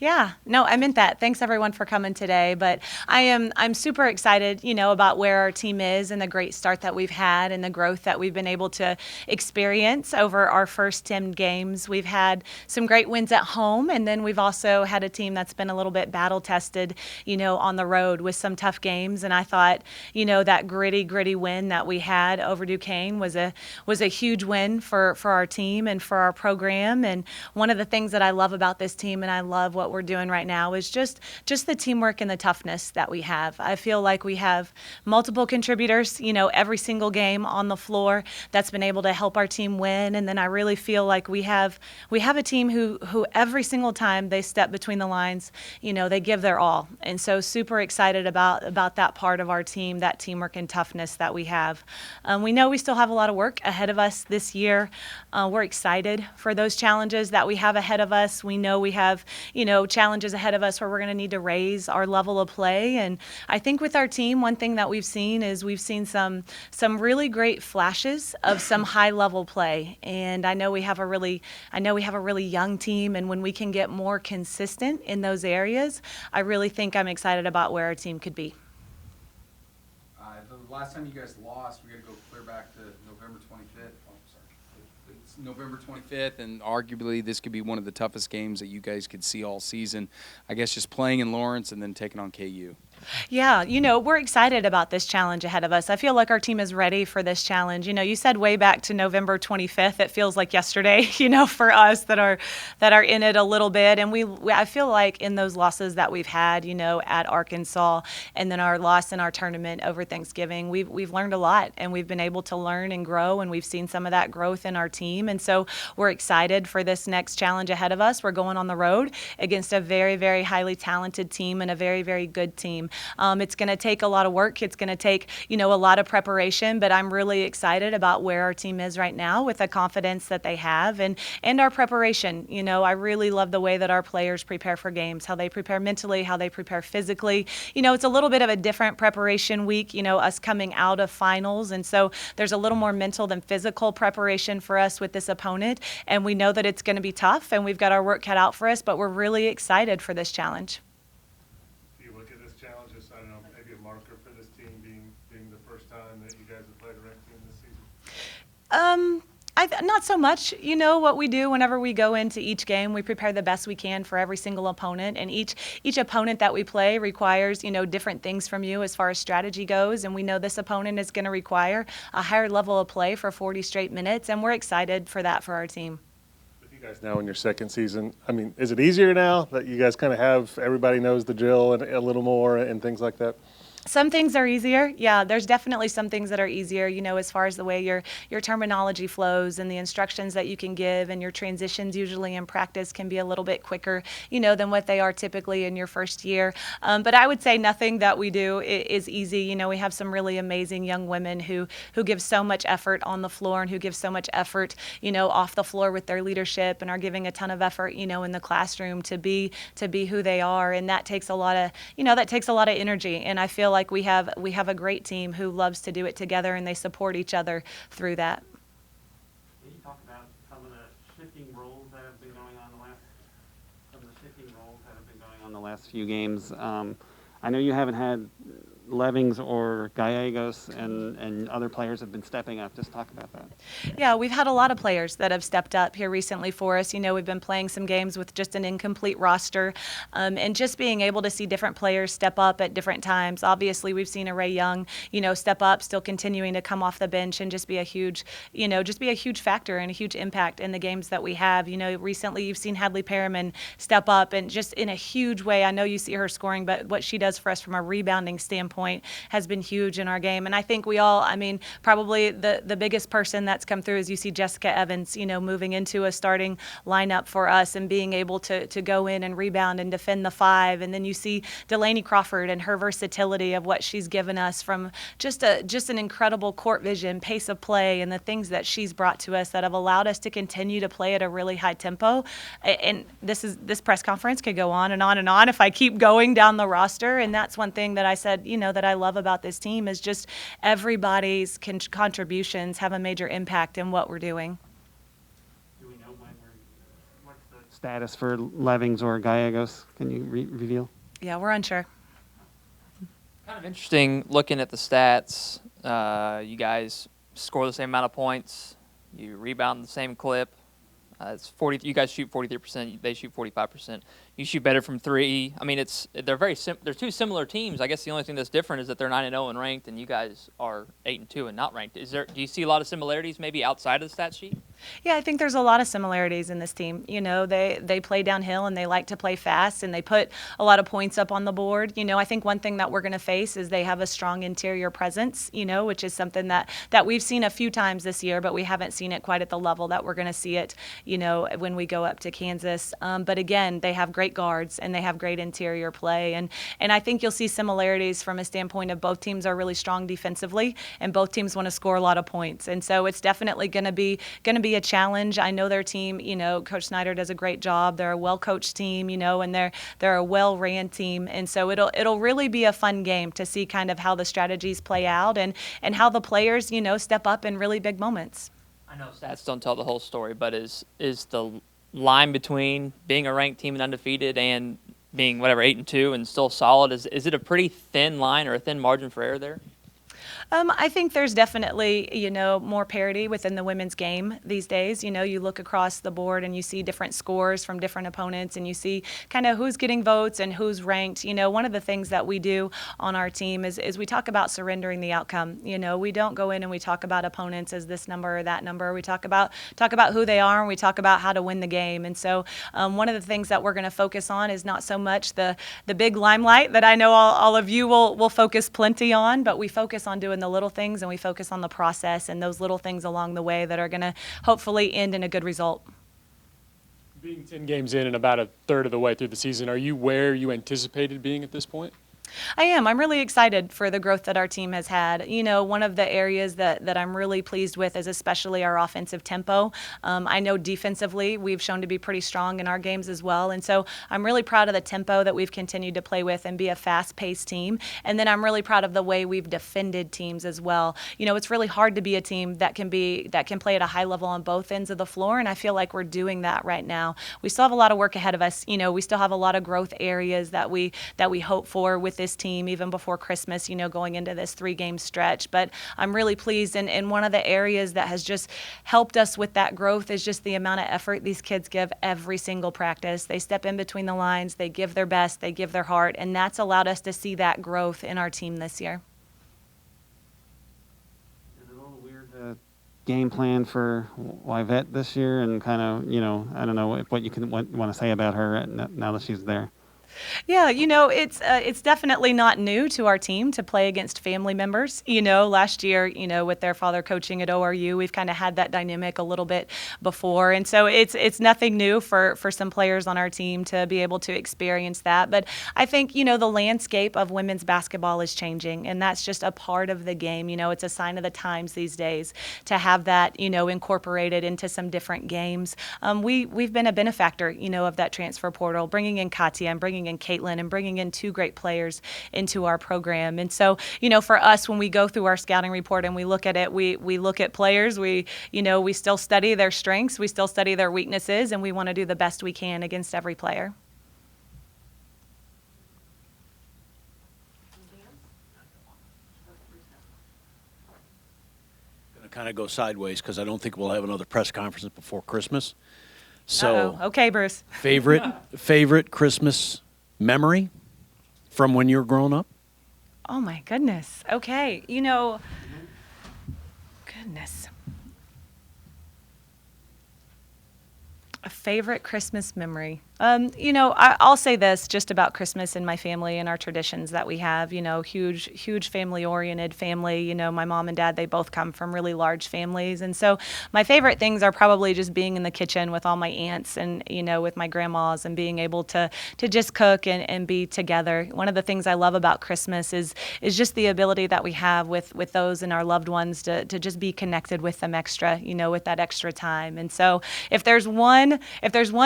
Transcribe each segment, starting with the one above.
Yeah, no, I meant that. Thanks everyone for coming today. But I'm super excited, about where our team is and the great start that we've had and the growth that we've been able to experience over our first 10 games. We've had some great wins at home, and then we've also had a team that's been a little bit battle tested, on the road with some tough games. And I thought, that gritty win that we had over Duquesne was a huge win for our team and for our program. And one of the things that I love about this team, and I love what we're doing right now, is just the teamwork and the toughness that we have. I feel like we have multiple contributors, every single game on the floor that's been able to help our team win. And then I really feel like we have a team who every single time they step between the lines, they give their all. And so super excited about that part of our team, that teamwork and toughness that we have. We know we still have a lot of work ahead of us this year. We're excited for those challenges that we have ahead of us. We know we have, challenges ahead of us where we're going to need to raise our level of play. And I think with our team, one thing that we've seen is we've seen some really great flashes of some high level play. And I know we have a really young team, and when we can get more consistent in those areas, I really think I'm excited about where our team could be. The last time you guys lost, we got to go clear back to November 25th. Oh, sorry. It's November 25th, and arguably this could be one of the toughest games that you guys could see all season. I guess just playing in Lawrence and then taking on KU. Yeah, we're excited about this challenge ahead of us. I feel like our team is ready for this challenge. You said way back to November 25th. It feels like yesterday, for us that are in it a little bit. And I feel like in those losses that we've had, at Arkansas, and then our loss in our tournament over Thanksgiving, we've learned a lot, and we've been able to learn and grow, and we've seen some of that growth in our team. And so we're excited for this next challenge ahead of us. We're going on the road against a very, very highly talented team and a very, very good team. It's going to take a lot of work. It's going to take, a lot of preparation, but I'm really excited about where our team is right now with the confidence that they have and our preparation. I really love the way that our players prepare for games, how they prepare mentally, how they prepare physically. It's a little bit of a different preparation week, us coming out of finals. And so there's a little more mental than physical preparation for us with this opponent. And we know that it's going to be tough, and we've got our work cut out for us, but we're really excited for this challenge. That you guys have played a ranked team this season? Not so much. What we do whenever we go into each game, we prepare the best we can for every single opponent, and each opponent that we play requires, different things from you as far as strategy goes, and we know this opponent is going to require a higher level of play for 40 straight minutes, and we're excited for that for our team. With you guys now in your second season, is it easier now that you guys kind of have everybody knows the drill and a little more and things like that? Some things are easier. Yeah, there's definitely some things that are easier, as far as the way your terminology flows and the instructions that you can give, and your transitions usually in practice can be a little bit quicker, than what they are typically in your first year. But I would say nothing that we do is easy. We have some really amazing young women who give so much effort on the floor and who give so much effort, off the floor with their leadership, and are giving a ton of effort, in the classroom to be who they are. And that takes a lot of, energy. And I feel like we have a great team who loves to do it together, and they support each other through that. Can you talk about some of the shifting roles that have been going on the last few games? I know you haven't had Levings or Gallegos, and other players have been stepping up. Just talk about that. Yeah, we've had a lot of players that have stepped up here recently for us. We've been playing some games with just an incomplete roster, and just being able to see different players step up at different times. Obviously, we've seen Ray Young, step up, still continuing to come off the bench and just be a huge factor and a huge impact in the games that we have. Recently you've seen Hadley Perriman step up and just in a huge way. I know you see her scoring, but what she does for us from a rebounding standpoint has been huge in our game. And I think we all, probably the biggest person that's come through is you see Jessica Evans, moving into a starting lineup for us and being able to go in and rebound and defend the five. And then you see Delaney Crawford and her versatility of what she's given us from just an incredible court vision, pace of play, and the things that she's brought to us that have allowed us to continue to play at a really high tempo. And this press conference could go on and on and on if I keep going down the roster. And that's one thing that I said, that I love about this team is just everybody's contributions have a major impact in what we're doing. Do we know what's the status for Levings or Gallegos? Can you reveal? Yeah, we're unsure. Kind of interesting looking at the stats. You guys score the same amount of points. You rebound the same clip. It's 40. You guys shoot 43%. They shoot 45%. You shoot better from three. I mean, they're two similar teams. I guess the only thing that's different is that they're 9-0 and ranked, and you guys are 8-2 and not ranked. Do you see a lot of similarities maybe outside of the stat sheet? Yeah, I think there's a lot of similarities in this team. You know, they play downhill and they like to play fast and they put a lot of points up on the board. You know, I think one thing that we're going to face is they have a strong interior presence, you know, which is something that we've seen a few times this year, but we haven't seen it quite at the level that we're going to see it, you know, when we go up to Kansas. But again, they have great guards and they have great interior play. And I think you'll see similarities from a standpoint of both teams are really strong defensively and both teams want to score a lot of points. And so it's definitely going to be a challenge. I know their team, you know, Coach Snyder does a great job. They're a well-coached team, you know, and they're a well-ran team. And so it'll really be a fun game to see kind of how the strategies play out and how the players, you know, step up in really big moments. I know stats don't tell the whole story, but is the line between being a ranked team and undefeated and being 8-2 and still solid, is it a pretty thin line or a thin margin for error there? I think there's definitely, you know, more parity within the women's game these days. You know, you look across the board and you see different scores from different opponents and you see kind of who's getting votes and who's ranked. You know, one of the things that we do on our team is we talk about surrendering the outcome. You know, we don't go in and we talk about opponents as this number or that number. We talk about who they are and we talk about how to win the game. And so one of the things that we're going to focus on is not so much the big limelight that I know all of you will focus plenty on, but we focus on doing the little things and we focus on the process and those little things along the way that are going to hopefully end in a good result. Being 10 games in and about a third of the way through the season, are you where you anticipated being at this point? I am. I'm really excited for the growth that our team has had. You know, one of the areas that I'm really pleased with is especially our offensive tempo. I know defensively we've shown to be pretty strong in our games as well. And so I'm really proud of the tempo that we've continued to play with and be a fast-paced team. And then I'm really proud of the way we've defended teams as well. You know, it's really hard to be a team that can play at a high level on both ends of the floor. And I feel like we're doing that right now. We still have a lot of work ahead of us. You know, we still have a lot of growth areas that we hope for with this team even before Christmas, you know, going into this 3-game stretch. But I'm really pleased. And one of the areas that has just helped us with that growth is just the amount of effort these kids give every single practice. They step in between the lines, they give their best, they give their heart, and that's allowed us to see that growth in our team this year. Is it a little weird to game plan for Yvette this year and kind of, you know, I don't know what you want to say about her now that she's there? Yeah, you know, it's definitely not new to our team to play against family members. You know, last year, you know, with their father coaching at ORU, we've kind of had that dynamic a little bit before. And so it's nothing new for some players on our team to be able to experience that. But I think, you know, the landscape of women's basketball is changing, and that's just a part of the game. You know, it's a sign of the times these days to have that, you know, incorporated into some different games. We've been a benefactor, you know, of that transfer portal, bringing in Katya and bringing in Caitlin and bringing in 2 great players into our program. And so, you know, for us, when we go through our scouting report and we look at it, we look at players, we still study their strengths, we still study their weaknesses, and we want to do the best we can against every player. Going to kind of go sideways because I don't think we'll have another press conference before Christmas. So, okay, Bruce. favorite Christmas memory from when you were growing up? Oh my goodness. Okay, you know, goodness. A favorite Christmas memory. You know, I'll say this just about Christmas and my family and our traditions that we have. You know, huge family-oriented family. You know, my mom and dad, they both come from really large families. And so my favorite things are probably just being in the kitchen with all my aunts and, you know, with my grandmas and being able to just cook and be together. One of the things I love about Christmas is just the ability that we have with those and our loved ones to just be connected with them extra, you know, with that extra time. And so if there's one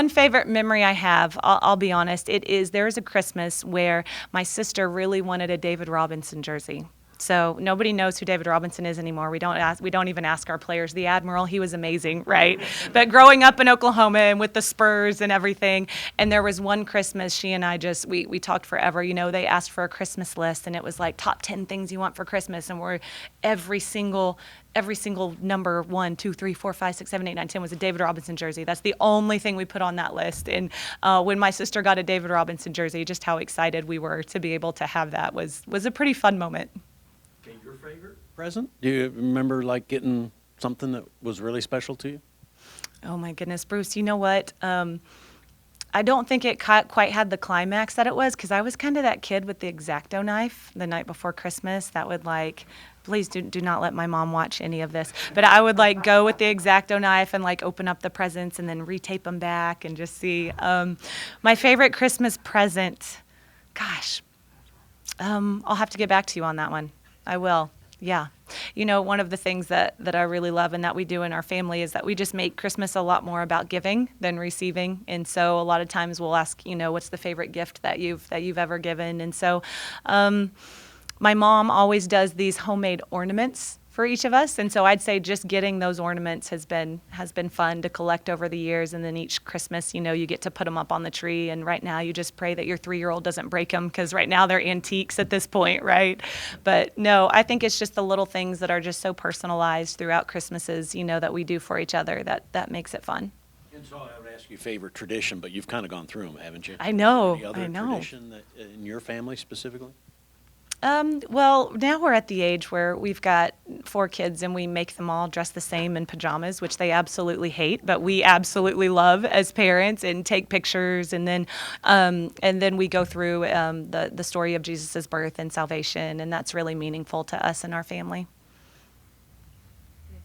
favorite memory I have, I'll be honest, there is a Christmas where my sister really wanted a David Robinson jersey. So nobody knows who David Robinson is anymore. We don't even ask our players. The Admiral, he was amazing, right? But growing up in Oklahoma and with the Spurs and everything, and there was one Christmas, she and I just we talked forever. You know, they asked for a Christmas list, and it was like top 10 things you want for Christmas, and we're every single number 1, 2, 3, 4, 5, 6, 7, 8, 9, 10 was a David Robinson jersey. That's the only thing we put on that list. And when my sister got a David Robinson jersey, just how excited we were to be able to have that was a pretty fun moment. Okay, your favorite present? Do you remember like getting something that was really special to you? Oh my goodness, Bruce, you know what? I don't think it quite had the climax that it was, because I was kind of that kid with the X-Acto knife the night before Christmas that would like, please do not let my mom watch any of this, but I would like go with the X-Acto knife and like open up the presents and then retape them back and just see. My favorite Christmas present, gosh, I'll have to get back to you on that one. I will. Yeah. You know, one of the things that I really love and that we do in our family is that we just make Christmas a lot more about giving than receiving. And so a lot of times we'll ask, you know, what's the favorite gift that you've ever given? And so my mom always does these homemade ornaments for each of us. And so I'd say just getting those ornaments has been fun to collect over the years. And then each Christmas, you know, you get to put them up on the tree. And right now you just pray that your 3-year-old doesn't break them, because right now they're antiques at this point, right? But no, I think it's just the little things that are just so personalized throughout Christmases, you know, that we do for each other that makes it fun. And so I would ask you favorite tradition, but you've kind of gone through them, haven't you? I know, Any other I know. tradition that, in your family specifically? Well, now we're at the age where we've got 4 kids and we make them all dress the same in pajamas, which they absolutely hate, but we absolutely love as parents, and take pictures, and then we go through the story of Jesus' birth and salvation, and that's really meaningful to us and our family.